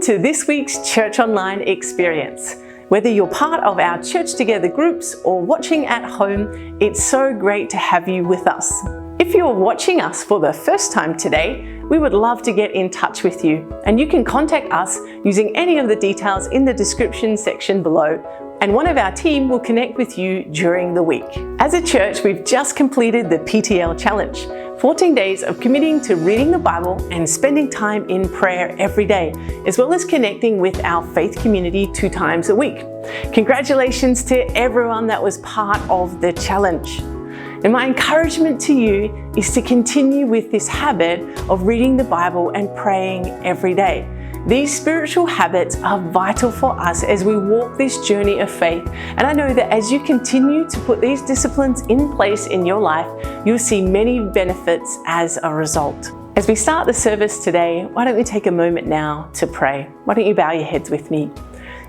Welcome to this week's Church Online experience. Whether you're part of our Church Together groups or watching at home, it's so great to have you with us. If you're watching us for the first time today, we would love to get in touch with you, and you can contact us using any of the details in the description section below, and one of our team will connect with you during the week. As a church, we've just completed the PTL Challenge, 14 days of committing to reading the Bible and spending time in prayer every day, as well as connecting with our faith community 2 times a week. Congratulations to everyone that was part of the challenge. And my encouragement to you is to continue with this habit of reading the Bible and praying every day. These spiritual habits are vital for us as we walk this journey of faith. And I know that as you continue to put these disciplines in place in your life, you'll see many benefits as a result. As we start the service today, why don't we take a moment now to pray? Why don't you bow your heads with me?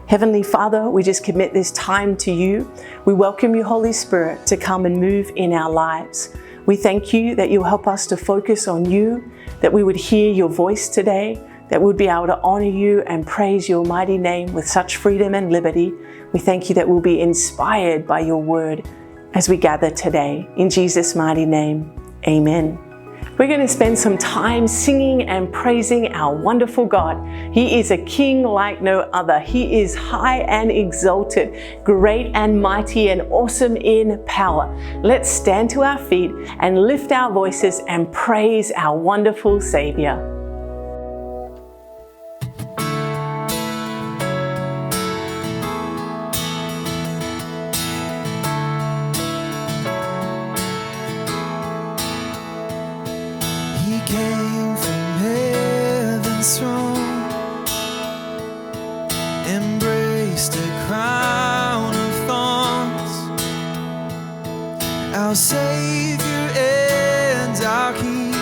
Heavenly Father, we just commit this time to you. We welcome you, Holy Spirit, to come and move in our lives. We thank you that you'll help us to focus on you, that we would hear your voice today, that we'd be able to honor you and praise your mighty name with such freedom and liberty. We thank you that we'll be inspired by your word as we gather today. In Jesus' mighty name, amen. We're going to spend some time singing and praising our wonderful God. He is a king like no other. He is high and exalted, great and mighty and awesome in power. Let's stand to our feet and lift our voices and praise our wonderful Savior. Came from heaven's throne, embraced a crown of thorns, our Savior and our King,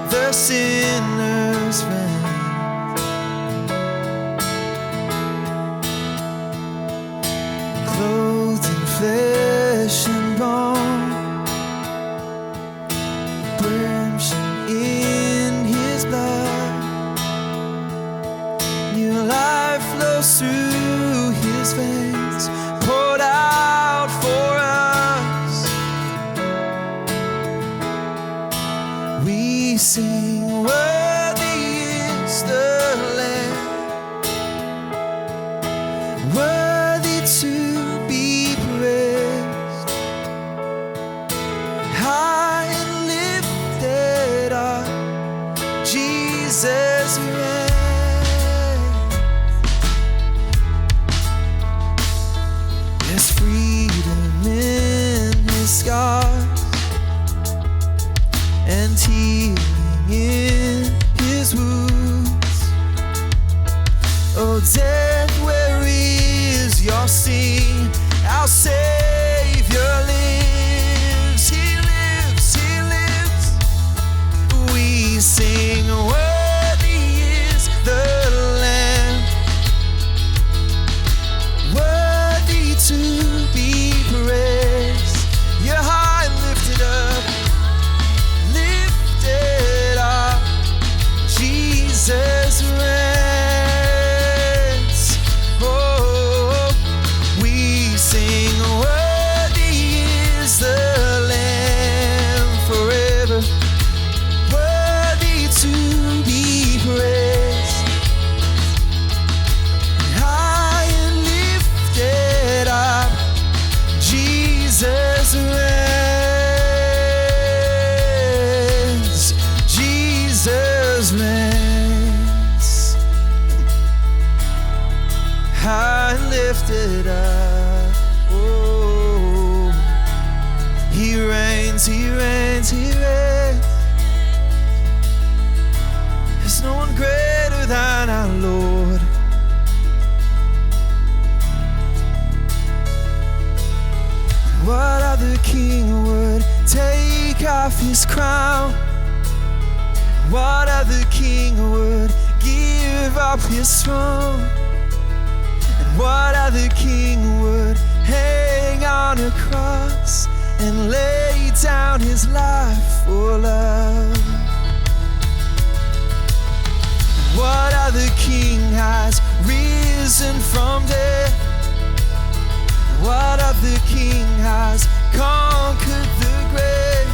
the sinner's friend. Clothed in flesh and bone, redemption in his blood, new life flows through his veins, poured out for us. We sing, worthy is the Lamb, worthy to be praised, high and lifted up, Jesus reigns. There's freedom in his scars and healing in his wounds. Oh, death, where is your sting? Our Savior lives, he lives, he lives. We sing, worthy is the Lamb, worthy to be praised. You're high and lifted up, Jesus reigns. Oh, we sing, worthy is the Lamb forever, worthy to be praised, high and lifted up, Jesus reigns, Jesus reigns, high and lifted up. Oh, he reigns, he reigns, he reigns. There's no one greater than our Lord. What other king would take off his crown? What other king would give up his throne? And what other king would hang on a cross and lay down his life for love? What What other king has risen from death? What other king has conquered the grave?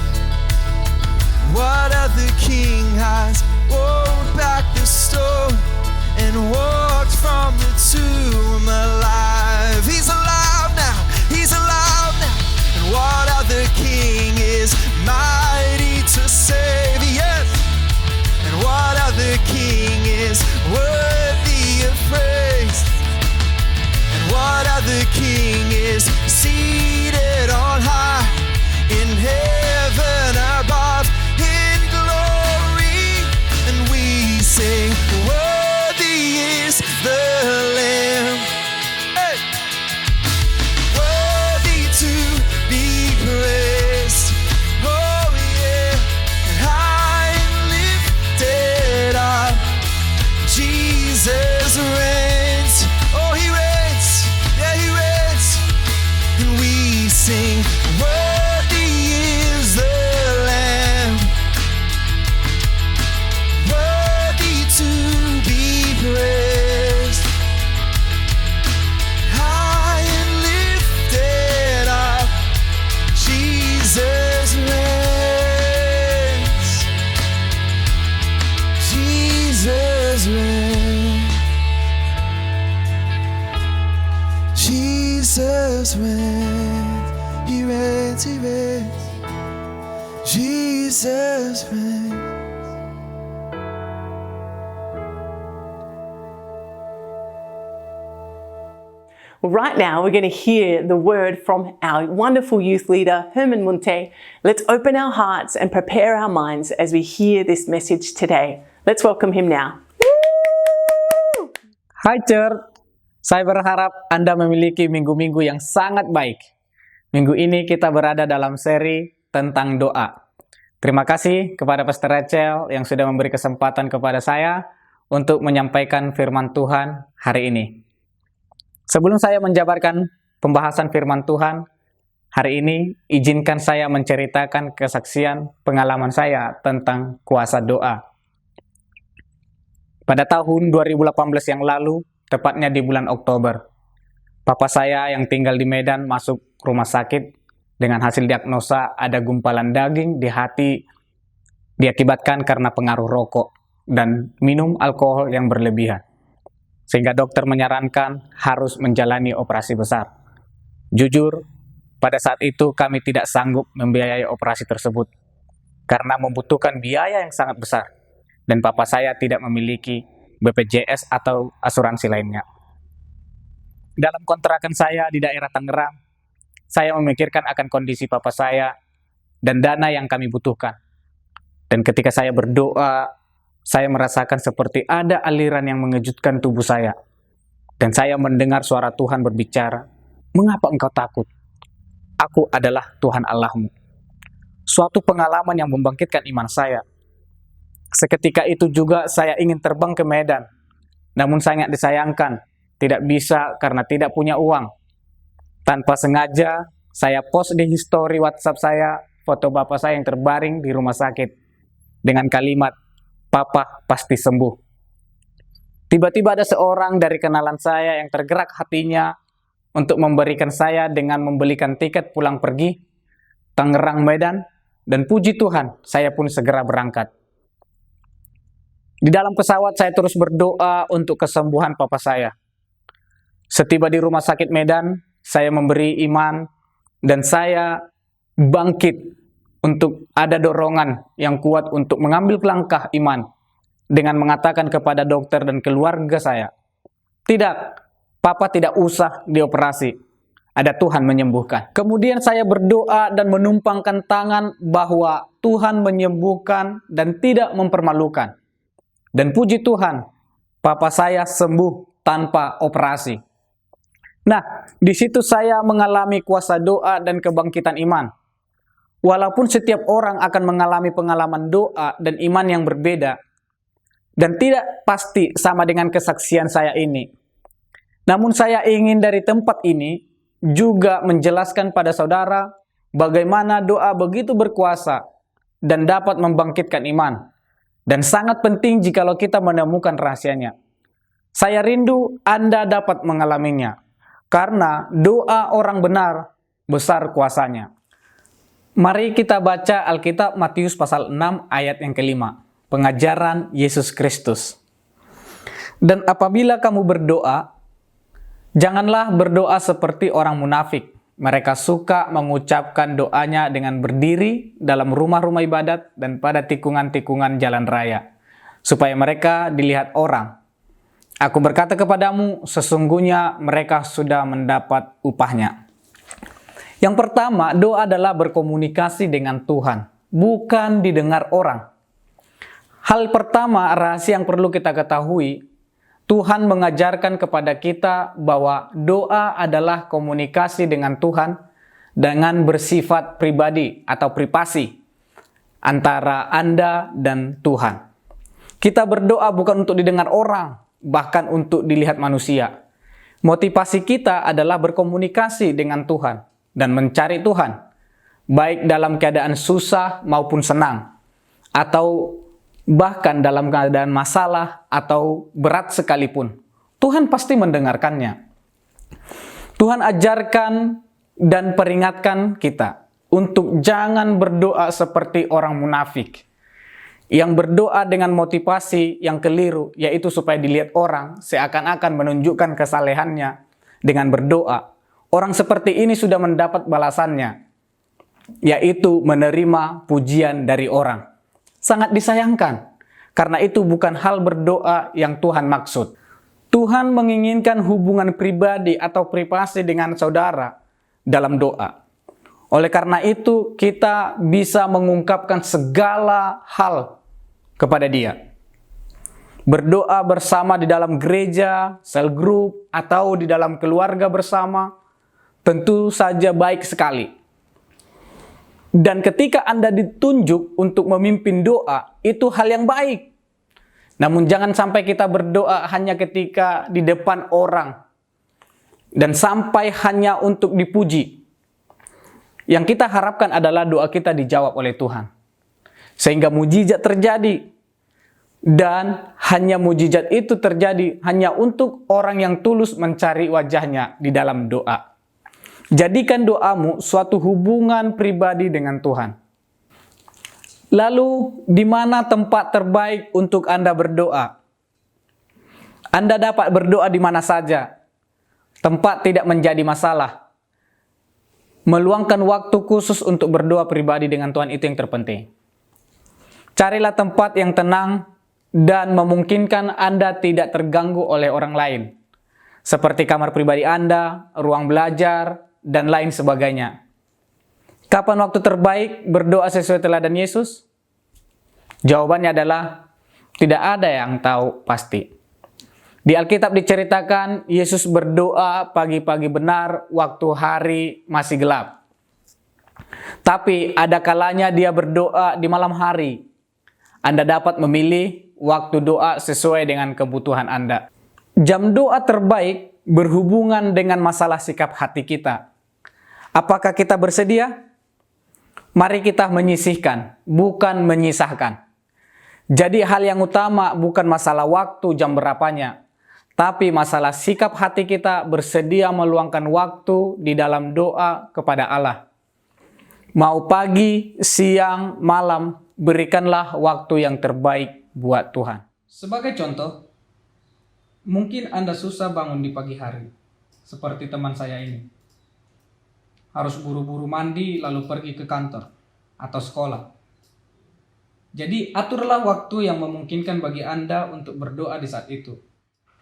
What other king has rolled back the stone and walked from the tomb alive? He's alive now, he's alive now. And what other king is mighty to save? Yes. And what other king is worthy of praise? And what other king is seated on high in heaven above in glory? And we sing, worthy is the Lamb. Hey! Worthy to be praised. Oh yeah. And high and lifted up. Jesus reigns. Oh, he reigns. Yeah, he reigns. And we sing, worthy is the Lamb. Worthy to be praised. High and lifted up. Jesus reigns. Jesus reigns. Jesus reigns. He reigns, he reigns. Jesus reigns. Well, right now we're going to hear the word from our wonderful youth leader, Herman Munte. Let's open our hearts and prepare our minds as we hear this message today. Let's welcome him now. Hai Church, saya berharap Anda memiliki minggu-minggu yang sangat baik. Minggu ini kita berada dalam seri tentang doa. Terima kasih kepada Pastor Rachel yang sudah memberi kesempatan kepada saya untuk menyampaikan firman Tuhan hari ini. Sebelum saya menjabarkan pembahasan firman Tuhan hari ini, izinkan saya menceritakan kesaksian pengalaman saya tentang kuasa doa. Pada tahun 2018 yang lalu, tepatnya di bulan Oktober, papa saya yang tinggal di Medan masuk rumah sakit dengan hasil diagnosa ada gumpalan daging di hati diakibatkan karena pengaruh rokok dan minum alkohol yang berlebihan. Sehingga dokter menyarankan harus menjalani operasi besar. Jujur, pada saat itu kami tidak sanggup membiayai operasi tersebut karena membutuhkan biaya yang sangat besar dan papa saya tidak memiliki BPJS atau asuransi lainnya. Dalam kontrakan saya di daerah Tangerang, saya memikirkan akan kondisi papa saya dan dana yang kami butuhkan. Dan ketika saya berdoa, saya merasakan seperti ada aliran yang mengejutkan tubuh saya. Dan saya mendengar suara Tuhan berbicara, "Mengapa engkau takut? Aku adalah Tuhan Allahmu." Suatu pengalaman yang membangkitkan iman saya. Seketika itu juga saya ingin terbang ke Medan. Namun sangat disayangkan, tidak bisa karena tidak punya uang. Tanpa sengaja, saya post di history WhatsApp saya, foto bapak saya yang terbaring di rumah sakit. Dengan kalimat, "Papa pasti sembuh." Tiba-tiba ada seorang dari kenalan saya yang tergerak hatinya untuk memberikan saya dengan membelikan tiket pulang pergi Tangerang Medan, dan puji Tuhan, saya pun segera berangkat. Di dalam pesawat saya terus berdoa untuk kesembuhan papa saya. Setiba di rumah sakit Medan, saya memberi iman dan saya bangkit untuk ada dorongan yang kuat untuk mengambil langkah iman dengan mengatakan kepada dokter dan keluarga saya, "Tidak, papa tidak usah dioperasi. Ada Tuhan menyembuhkan." Kemudian saya berdoa dan menumpangkan tangan bahwa Tuhan menyembuhkan dan tidak mempermalukan. Dan puji Tuhan, papa saya sembuh tanpa operasi. Nah, di situ saya mengalami kuasa doa dan kebangkitan iman. Walaupun setiap orang akan mengalami pengalaman doa dan iman yang berbeda, dan tidak pasti sama dengan kesaksian saya ini. Namun saya ingin dari tempat ini juga menjelaskan pada saudara bagaimana doa begitu berkuasa dan dapat membangkitkan iman. Dan sangat penting jikalau kita menemukan rahasianya. Saya rindu Anda dapat mengalaminya, karena doa orang benar besar kuasanya. Mari kita baca Alkitab Matius pasal 6 ayat yang kelima. Pengajaran Yesus Kristus. Dan apabila kamu berdoa, janganlah berdoa seperti orang munafik. Mereka suka mengucapkan doanya dengan berdiri dalam rumah-rumah ibadat dan pada tikungan-tikungan jalan raya, supaya mereka dilihat orang. Aku berkata kepadamu, sesungguhnya mereka sudah mendapat upahnya. Yang pertama, doa adalah berkomunikasi dengan Tuhan, bukan didengar orang. Hal pertama, rahasia yang perlu kita ketahui, Tuhan mengajarkan kepada kita bahwa doa adalah komunikasi dengan Tuhan dengan bersifat pribadi atau privasi antara Anda dan Tuhan. Kita berdoa bukan untuk didengar orang, bahkan untuk dilihat manusia. Motivasi kita adalah berkomunikasi dengan Tuhan dan mencari Tuhan, baik dalam keadaan susah maupun senang, atau bahkan dalam keadaan masalah atau berat sekalipun. Tuhan pasti mendengarkannya. Tuhan ajarkan dan peringatkan kita untuk jangan berdoa seperti orang munafik, yang berdoa dengan motivasi yang keliru, yaitu supaya dilihat orang, seakan-akan menunjukkan kesalehannya dengan berdoa. Orang seperti ini sudah mendapat balasannya, yaitu menerima pujian dari orang. Sangat disayangkan, karena itu bukan hal berdoa yang Tuhan maksud. Tuhan menginginkan hubungan pribadi atau privasi dengan saudara dalam doa. Oleh karena itu, kita bisa mengungkapkan segala hal kepada Dia. Berdoa bersama di dalam gereja, sel group, atau di dalam keluarga bersama, tentu saja baik sekali. Dan ketika Anda ditunjuk untuk memimpin doa, itu hal yang baik. Namun jangan sampai kita berdoa hanya ketika di depan orang, dan sampai hanya untuk dipuji. Yang kita harapkan adalah doa kita dijawab oleh Tuhan, sehingga mujizat terjadi. Dan hanya mujizat itu terjadi hanya untuk orang yang tulus mencari wajahnya di dalam doa. Jadikan doamu suatu hubungan pribadi dengan Tuhan. Lalu, di mana tempat terbaik untuk Anda berdoa? Anda dapat berdoa di mana saja. Tempat tidak menjadi masalah. Meluangkan waktu khusus untuk berdoa pribadi dengan Tuhan itu yang terpenting. Carilah tempat yang tenang dan memungkinkan Anda tidak terganggu oleh orang lain, seperti kamar pribadi Anda, ruang belajar, dan lain sebagainya. Kapan waktu terbaik berdoa sesuai teladan Yesus? Jawabannya adalah tidak ada yang tahu pasti. Di Alkitab diceritakan Yesus berdoa pagi-pagi benar waktu hari masih gelap. Tapi ada kalanya Dia berdoa di malam hari. Anda dapat memilih waktu doa sesuai dengan kebutuhan Anda. Jam doa terbaik berhubungan dengan masalah sikap hati kita. Apakah kita bersedia? Mari kita menyisihkan, bukan menyisahkan. Jadi hal yang utama bukan masalah waktu jam berapanya, tapi masalah sikap hati kita bersedia meluangkan waktu di dalam doa kepada Allah. Mau pagi, siang, malam, berikanlah waktu yang terbaik buat Tuhan. Sebagai contoh, mungkin Anda susah bangun di pagi hari, seperti teman saya ini. Harus buru-buru mandi lalu pergi ke kantor atau sekolah. Jadi aturlah waktu yang memungkinkan bagi Anda untuk berdoa di saat itu.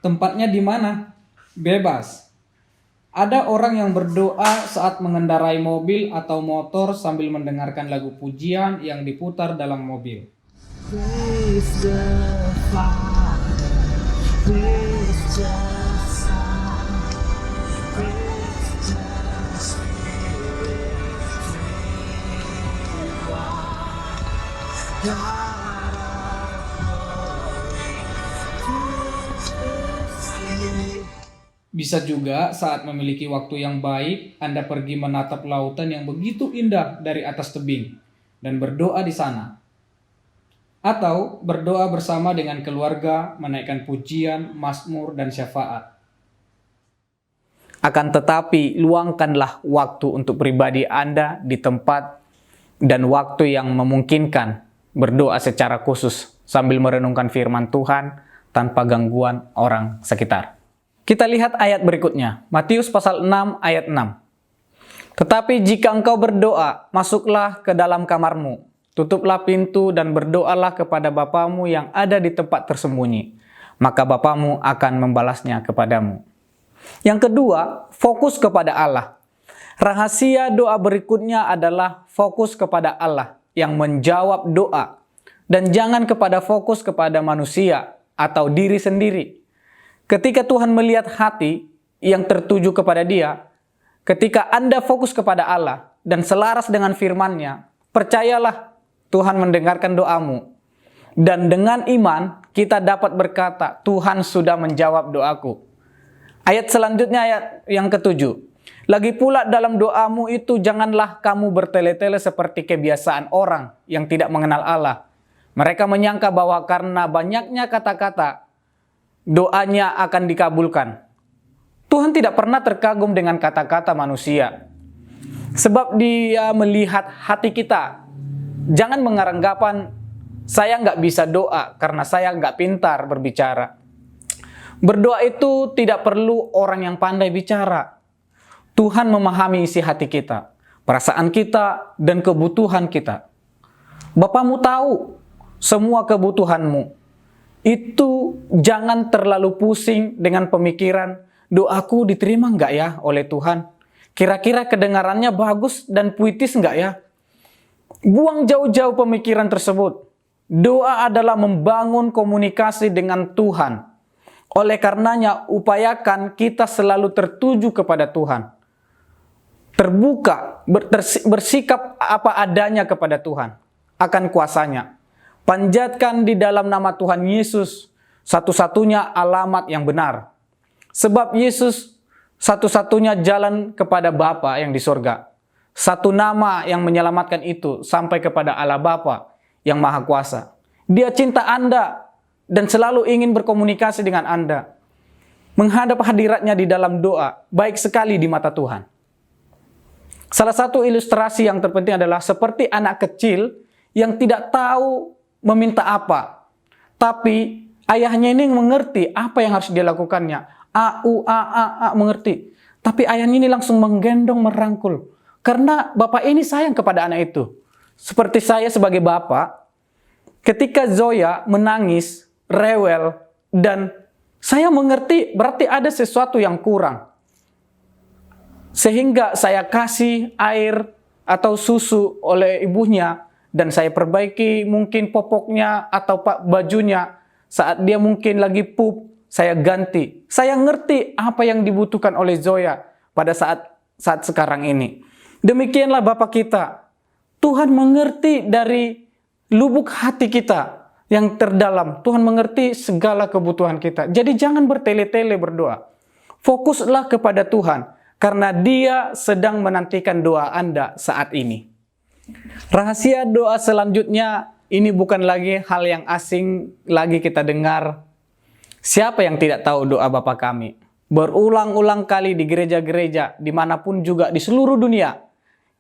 Tempatnya di mana? Bebas. Ada orang yang berdoa saat mengendarai mobil atau motor sambil mendengarkan lagu pujian yang diputar dalam mobil. Praise the Father, praise the Son, praise the Spirit, God of glory, praise the. Bisa juga saat memiliki waktu yang baik, Anda pergi menatap lautan yang begitu indah dari atas tebing dan berdoa di sana. atau berdoa bersama dengan keluarga, menaikkan pujian, mazmur, dan syafaat. Akan tetapi, luangkanlah waktu untuk pribadi Anda di tempat dan waktu yang memungkinkan berdoa secara khusus sambil merenungkan firman Tuhan tanpa gangguan orang sekitar. Kita lihat ayat berikutnya, Matius pasal 6 ayat 6. Tetapi jika engkau berdoa, masuklah ke dalam kamarmu, tutuplah pintu dan berdoalah kepada Bapamu yang ada di tempat tersembunyi, maka Bapamu akan membalasnya kepadamu. Yang kedua, fokus kepada Allah. Rahasia doa berikutnya adalah fokus kepada Allah yang menjawab doa, dan jangan kepada fokus kepada manusia atau diri sendiri. Ketika Tuhan melihat hati yang tertuju kepada Dia, ketika Anda fokus kepada Allah dan selaras dengan firman-Nya, percayalah Tuhan mendengarkan doamu. Dan dengan iman, kita dapat berkata, Tuhan sudah menjawab doaku. Ayat selanjutnya, ayat yang ke-7. Lagi pula dalam doamu itu, janganlah kamu bertele-tele seperti kebiasaan orang yang tidak mengenal Allah. Mereka menyangka bahwa karena banyaknya kata-kata, doanya akan dikabulkan. Tuhan tidak pernah terkagum dengan kata-kata manusia. Sebab Dia melihat hati kita. Jangan menganggapan saya nggak bisa doa karena saya nggak pintar berbicara. Berdoa itu tidak perlu orang yang pandai bicara. Tuhan memahami isi hati kita, perasaan kita, dan kebutuhan kita. Bapamu tahu semua kebutuhanmu. Itu jangan terlalu pusing dengan pemikiran, doaku diterima nggak ya oleh Tuhan? Kira-kira kedengarannya bagus dan puitis nggak ya? Buang jauh-jauh pemikiran tersebut. Doa adalah membangun komunikasi dengan Tuhan. Oleh karenanya, upayakan kita selalu tertuju kepada Tuhan. Terbuka, bersikap apa adanya kepada Tuhan, akan kuasanya. Panjatkan di dalam nama Tuhan Yesus, satu-satunya alamat yang benar. Sebab Yesus satu-satunya jalan kepada Bapa yang di surga. Satu nama yang menyelamatkan itu sampai kepada Allah Bapa yang Maha Kuasa. Dia cinta Anda dan selalu ingin berkomunikasi dengan Anda. Menghadap hadiratnya di dalam doa, baik sekali di mata Tuhan. Salah satu ilustrasi yang terpenting adalah seperti anak kecil yang tidak tahu meminta apa. Tapi ayahnya ini mengerti apa yang harus dia lakukannya. Mengerti. Tapi ayahnya ini langsung menggendong, merangkul. Karena bapak ini sayang kepada anak itu. Seperti saya sebagai bapak, ketika Zoya menangis, rewel, dan saya mengerti berarti ada sesuatu yang kurang. Sehingga saya kasih air atau susu oleh ibunya, dan saya perbaiki mungkin popoknya atau bajunya. Saat dia mungkin lagi pup, saya ganti. Saya ngerti apa yang dibutuhkan oleh Zoya pada saat sekarang ini. Demikianlah Bapa kita. Tuhan mengerti dari lubuk hati kita yang terdalam. Tuhan mengerti segala kebutuhan kita. Jadi jangan bertele-tele berdoa. Fokuslah kepada Tuhan, karena Dia sedang menantikan doa Anda saat ini. Rahasia doa selanjutnya, ini bukan lagi hal yang asing lagi kita dengar. Siapa yang tidak tahu doa Bapa kami? Berulang-ulang kali di gereja-gereja, dimanapun juga di seluruh dunia.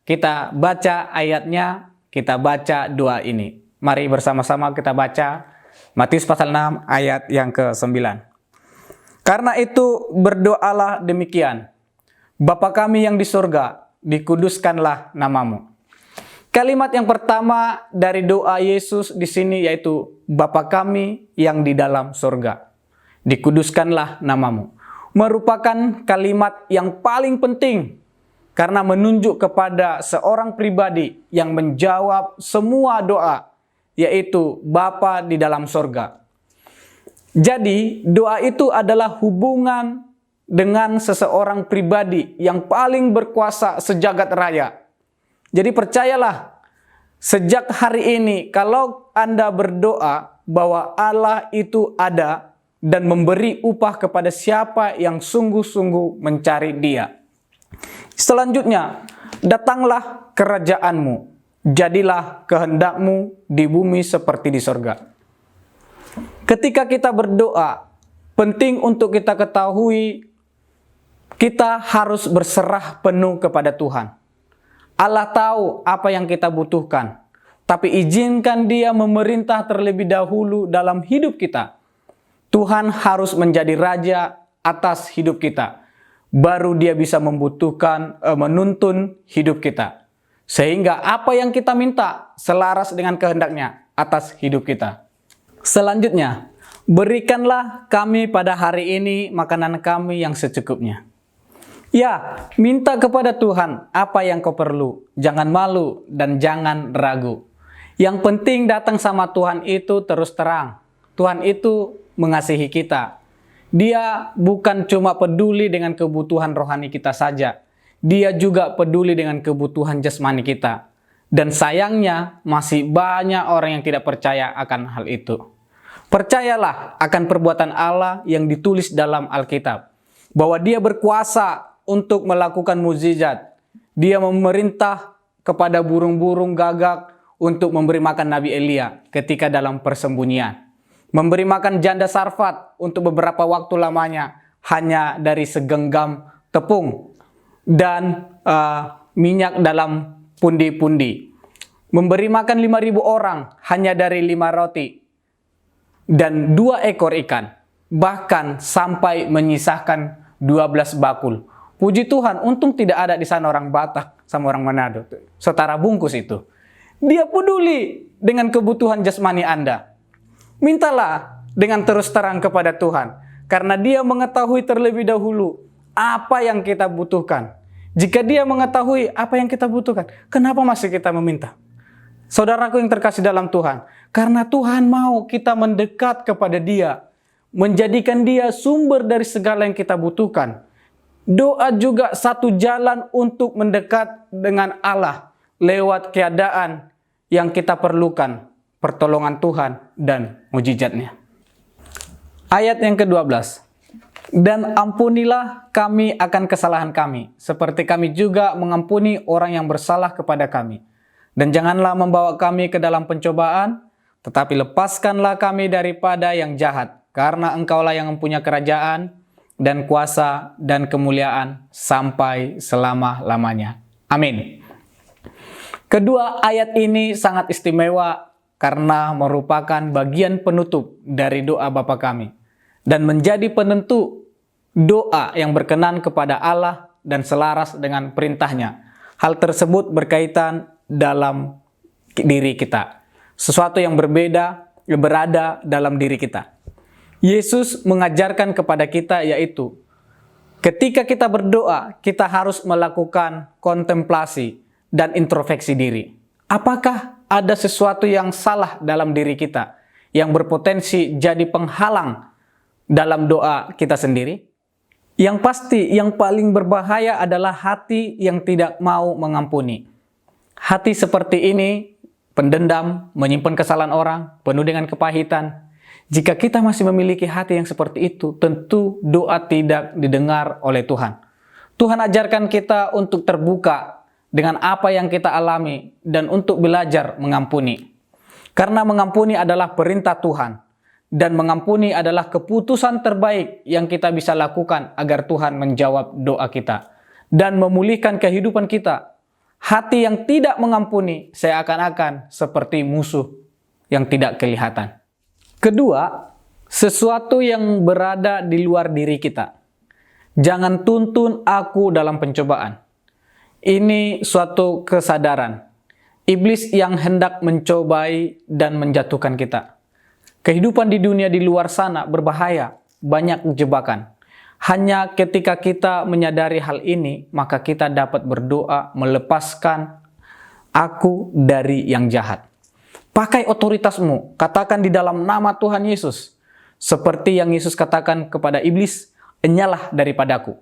Kita baca ayatnya, kita baca doa ini. Mari bersama-sama kita baca Matius pasal 6 ayat yang ke-9. Karena itu berdoalah demikian. Bapa kami yang di surga, dikuduskanlah namamu. Kalimat yang pertama dari doa Yesus di sini yaitu Bapa kami yang di dalam surga, dikuduskanlah namamu. Merupakan kalimat yang paling penting karena menunjuk kepada seorang pribadi yang menjawab semua doa, yaitu Bapa di dalam surga. Jadi doa itu adalah hubungan dengan seseorang pribadi yang paling berkuasa sejagat raya. Jadi percayalah, sejak hari ini kalau Anda berdoa bahwa Allah itu ada dan memberi upah kepada siapa yang sungguh-sungguh mencari Dia. Selanjutnya, datanglah kerajaanmu. jadilah kehendak-Mu di bumi seperti di sorga. Ketika kita berdoa, penting untuk kita ketahui, kita harus berserah penuh kepada Tuhan. Allah tahu apa yang kita butuhkan, tapi izinkan Dia memerintah terlebih dahulu dalam hidup kita. Tuhan harus menjadi raja atas hidup kita. Baru Dia bisa menuntun hidup kita. Sehingga apa yang kita minta selaras dengan kehendak-Nya atas hidup kita. Selanjutnya, berikanlah kami pada hari ini makanan kami yang secukupnya. Ya, minta kepada Tuhan apa yang kau perlu. Jangan malu dan jangan ragu. Yang penting datang sama Tuhan itu terus terang. Tuhan itu mengasihi kita. Dia bukan cuma peduli dengan kebutuhan rohani kita saja. Dia juga peduli dengan kebutuhan jasmani kita. Dan sayangnya masih banyak orang yang tidak percaya akan hal itu. Percayalah akan perbuatan Allah yang ditulis dalam Alkitab. Bahwa Dia berkuasa untuk melakukan mukjizat. Dia memerintah kepada burung-burung gagak untuk memberi makan Nabi Elia ketika dalam persembunyian. Memberi makan janda Sarfat untuk beberapa waktu lamanya hanya dari segenggam tepung dan minyak dalam pundi-pundi. Memberi makan 5.000 orang hanya dari 5 roti dan 2 ekor ikan. Bahkan sampai menyisahkan 12 bakul. Puji Tuhan, untung tidak ada di sana orang Batak sama orang Manado. Setara bungkus itu. Dia peduli dengan kebutuhan jasmani Anda. Mintalah dengan terus terang kepada Tuhan. Karena Dia mengetahui terlebih dahulu apa yang kita butuhkan. Jika Dia mengetahui apa yang kita butuhkan, kenapa masih kita meminta? Saudaraku yang terkasih dalam Tuhan, karena Tuhan mau kita mendekat kepada Dia. Menjadikan Dia sumber dari segala yang kita butuhkan. Doa juga satu jalan untuk mendekat dengan Allah lewat keadaan yang kita perlukan, pertolongan Tuhan dan mujizat-Nya. Ayat yang ke-12. Dan ampunilah kami akan kesalahan kami, seperti kami juga mengampuni orang yang bersalah kepada kami. Dan janganlah membawa kami ke dalam pencobaan, tetapi lepaskanlah kami daripada yang jahat, karena Engkaulah yang mempunyai kerajaan, dan kuasa dan kemuliaan sampai selama-lamanya. Amin. Kedua ayat ini sangat istimewa karena merupakan bagian penutup dari doa Bapa kami dan menjadi penentu doa yang berkenan kepada Allah dan selaras dengan perintah-Nya. Hal tersebut berkaitan dalam diri kita. Sesuatu yang berbeda berada dalam diri kita. Yesus mengajarkan kepada kita yaitu ketika kita berdoa, kita harus melakukan kontemplasi dan introspeksi diri. Apakah ada sesuatu yang salah dalam diri kita yang berpotensi jadi penghalang dalam doa kita sendiri? Yang pasti, yang paling berbahaya adalah hati yang tidak mau mengampuni. Hati seperti ini, pendendam, menyimpan kesalahan orang, penuh dengan kepahitan. Jika kita masih memiliki hati yang seperti itu, tentu doa tidak didengar oleh Tuhan. Tuhan ajarkan kita untuk terbuka dengan apa yang kita alami dan untuk belajar mengampuni. Karena mengampuni adalah perintah Tuhan. Dan mengampuni adalah keputusan terbaik yang kita bisa lakukan agar Tuhan menjawab doa kita. Dan memulihkan kehidupan kita. Hati yang tidak mengampuni seakan-akan seperti musuh yang tidak kelihatan. Kedua, sesuatu yang berada di luar diri kita. Jangan tuntun aku dalam pencobaan. Ini suatu kesadaran. Iblis yang hendak mencobai dan menjatuhkan kita. Kehidupan di dunia di luar sana berbahaya, banyak jebakan. Hanya ketika kita menyadari hal ini, maka kita dapat berdoa melepaskan aku dari yang jahat. Pakai otoritasmu, katakan di dalam nama Tuhan Yesus. Seperti yang Yesus katakan kepada iblis, enyalah daripadaku.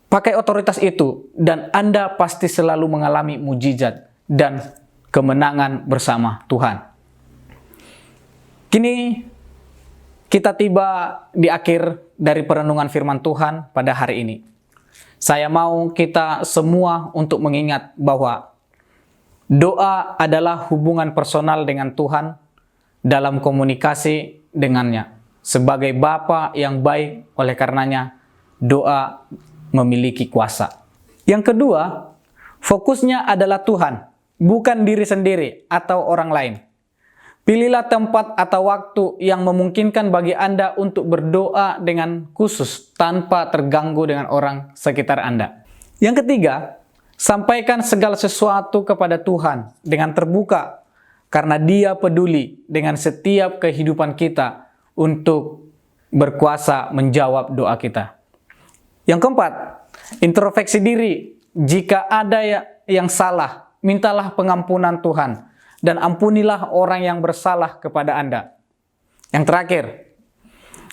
Pakai otoritas itu, dan Anda pasti selalu mengalami mujizat dan kemenangan bersama Tuhan. Kini, kita tiba di akhir dari perenungan firman Tuhan pada hari ini. Saya mau kita semua untuk mengingat bahwa Doa adalah hubungan personal dengan Tuhan dalam komunikasi dengannya. Sebagai Bapa yang baik, oleh karenanya doa memiliki kuasa. Yang kedua, fokusnya adalah Tuhan, bukan diri sendiri atau orang lain. Pilihlah tempat atau waktu yang memungkinkan bagi Anda untuk berdoa dengan khusus tanpa terganggu dengan orang sekitar Anda. Yang ketiga, sampaikan segala sesuatu kepada Tuhan dengan terbuka karena Dia peduli dengan setiap kehidupan kita untuk berkuasa menjawab doa kita. Yang keempat, introspeksi diri. Jika ada yang salah, mintalah pengampunan Tuhan dan ampunilah orang yang bersalah kepada Anda. Yang terakhir,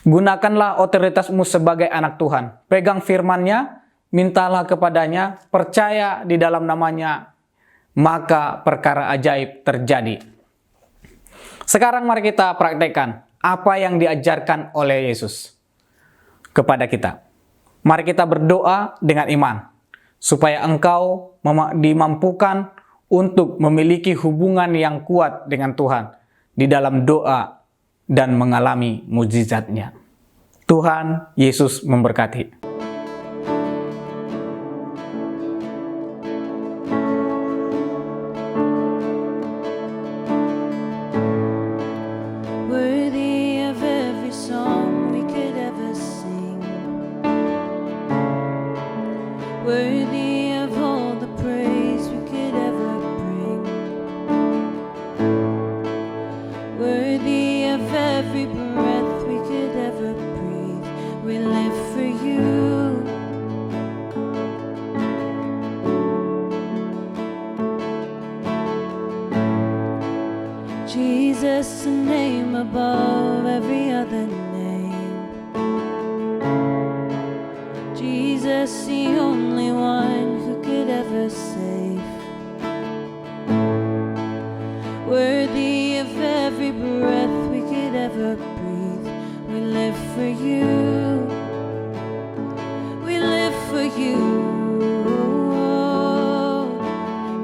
gunakanlah otoritasmu sebagai anak Tuhan. Pegang firman-Nya, mintalah kepadanya, percaya di dalam nama-Nya, maka perkara ajaib terjadi. Sekarang mari kita praktekkan apa yang diajarkan oleh Yesus kepada kita. Mari kita berdoa dengan iman, supaya engkau dimampukan untuk memiliki hubungan yang kuat dengan Tuhan di dalam doa dan mengalami mujizat-Nya. Tuhan Yesus memberkati. Worthy of every song we could ever sing, worthy of all the praise we could ever bring, worthy of every breath we could ever breathe. We live for You. Jesus, the name above every other name. Jesus, the only one who could ever save. Worthy of every breath we could ever breathe. We live for You. We live for You.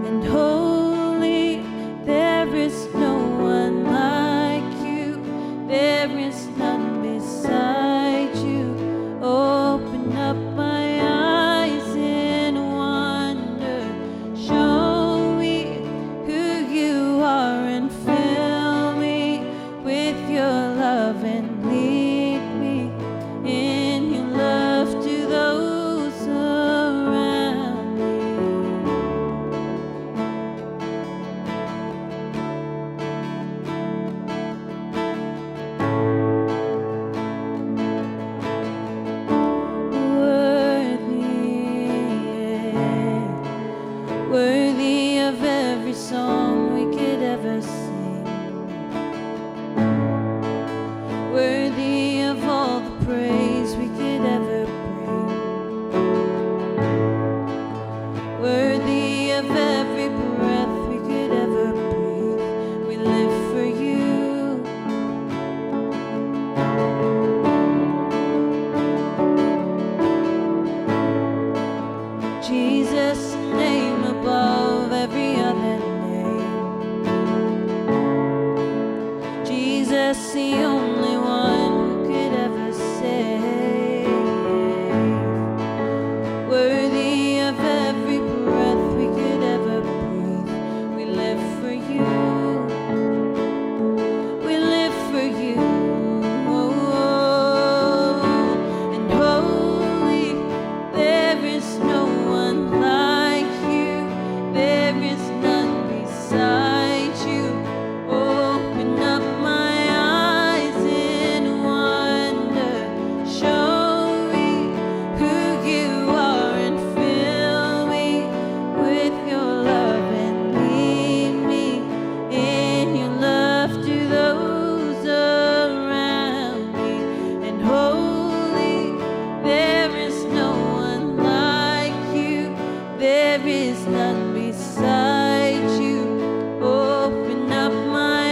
And holy, there is no one like You. There is none beside You. Open up my eyes in wonder. Show me who You are and fill me with Your love and lead me in Your love to those around me. Worthy of every song we could ever sing, worthy of all the praise we could ever bring, worthy of every breath we could ever breathe. We live for You. Jesus, name above every other name. Jesus, the only one who could ever save. Worthy of every breath we could ever breathe. We live for You. We live for You. And holy, there is no one like You. There is none beside You. Open up my eyes in wonder. Show me who You are and fill me with Your love and lead me in Your love to those around me. And holy, there is no one like You. There is none beside You. Open up my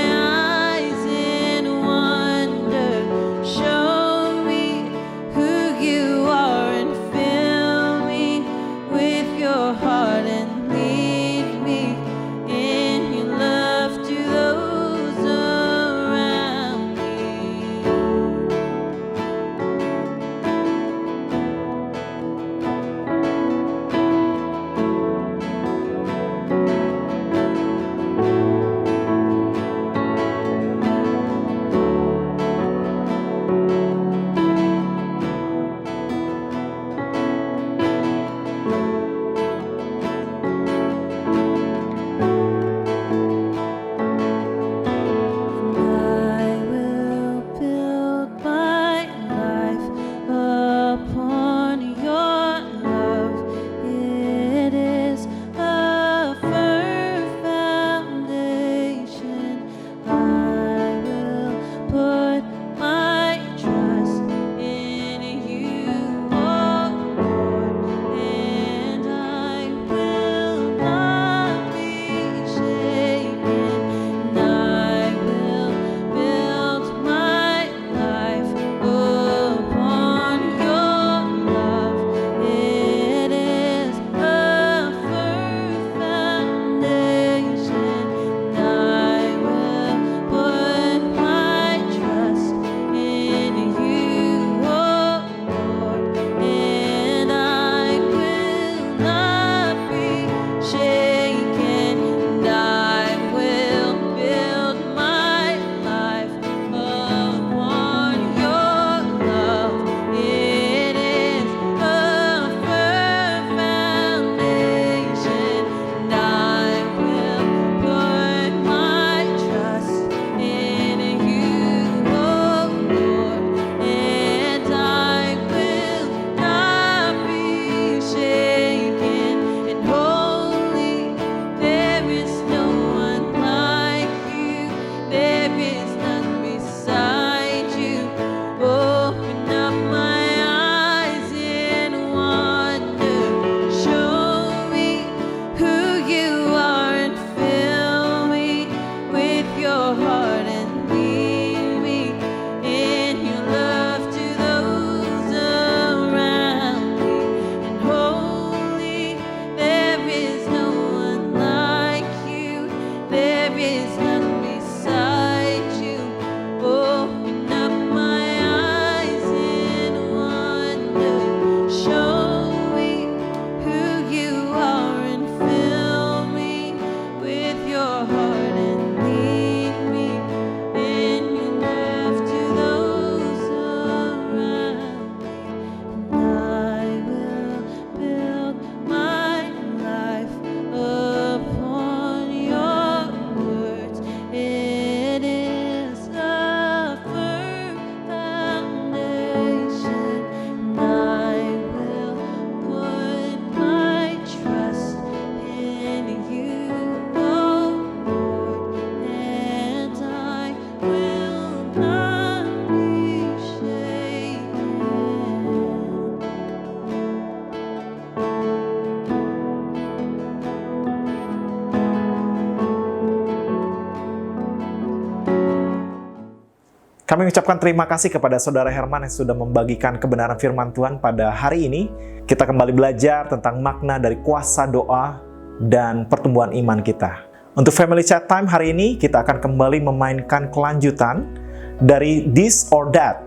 eyes in wonder. Show me who You are and fill me with Your heart and lead me in Kami mengucapkan terima kasih kepada Saudara Herman yang sudah membagikan kebenaran firman Tuhan pada hari ini. Kita kembali belajar tentang makna dari kuasa doa dan pertumbuhan iman kita. Untuk Family Chat Time hari ini, kita akan kembali memainkan kelanjutan dari This or That,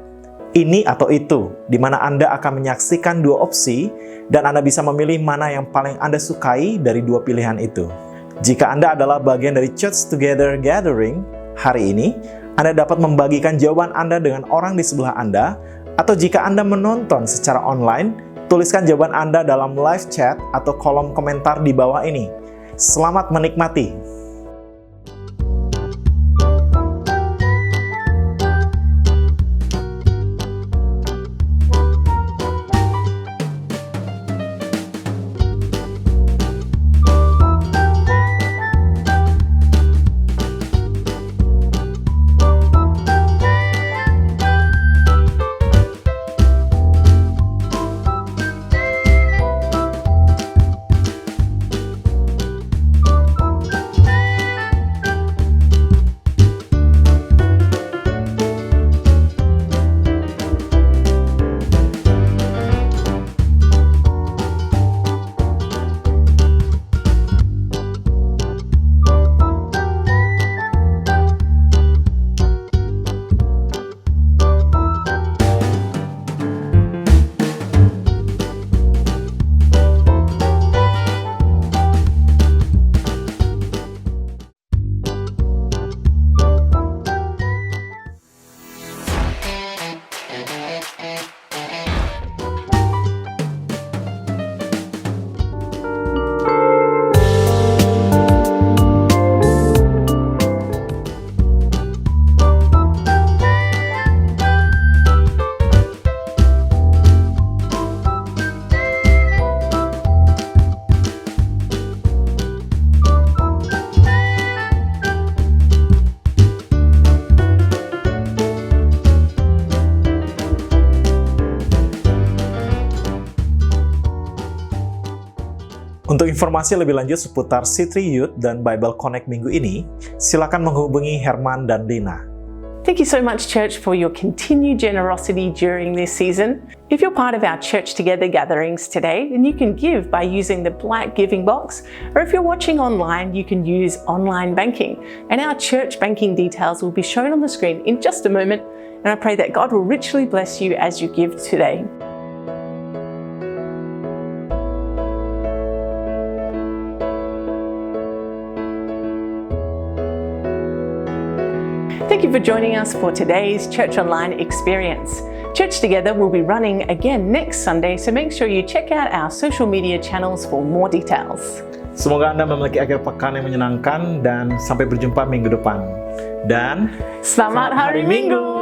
ini atau itu, di mana Anda akan menyaksikan dua opsi dan Anda bisa memilih mana yang paling Anda sukai dari dua pilihan itu. Jika Anda adalah bagian dari Church Together Gathering hari ini, Anda dapat membagikan jawaban Anda dengan orang di sebelah Anda, atau jika Anda menonton secara online, tuliskan jawaban Anda dalam live chat atau kolom komentar di bawah ini. Selamat menikmati! Untuk informasi lebih lanjut seputar C3 Youth dan Bible Connect minggu ini, silakan menghubungi Herman dan Lina. Thank you so much, church, for your continued generosity during this season. If you're part of our Church Together gatherings today, then you can give by using the black giving box, or if you're watching online, you can use online banking. And our church banking details will be shown on the screen in just a moment, and I pray that God will richly bless you as you give today. Thank you for joining us for today's Church Online experience. Church Together will be running again next Sunday, so make sure you check out our social media channels for more details. Semoga Anda memiliki akhir pekan yang menyenangkan dan sampai berjumpa minggu depan. Dan Selamat Hari Minggu!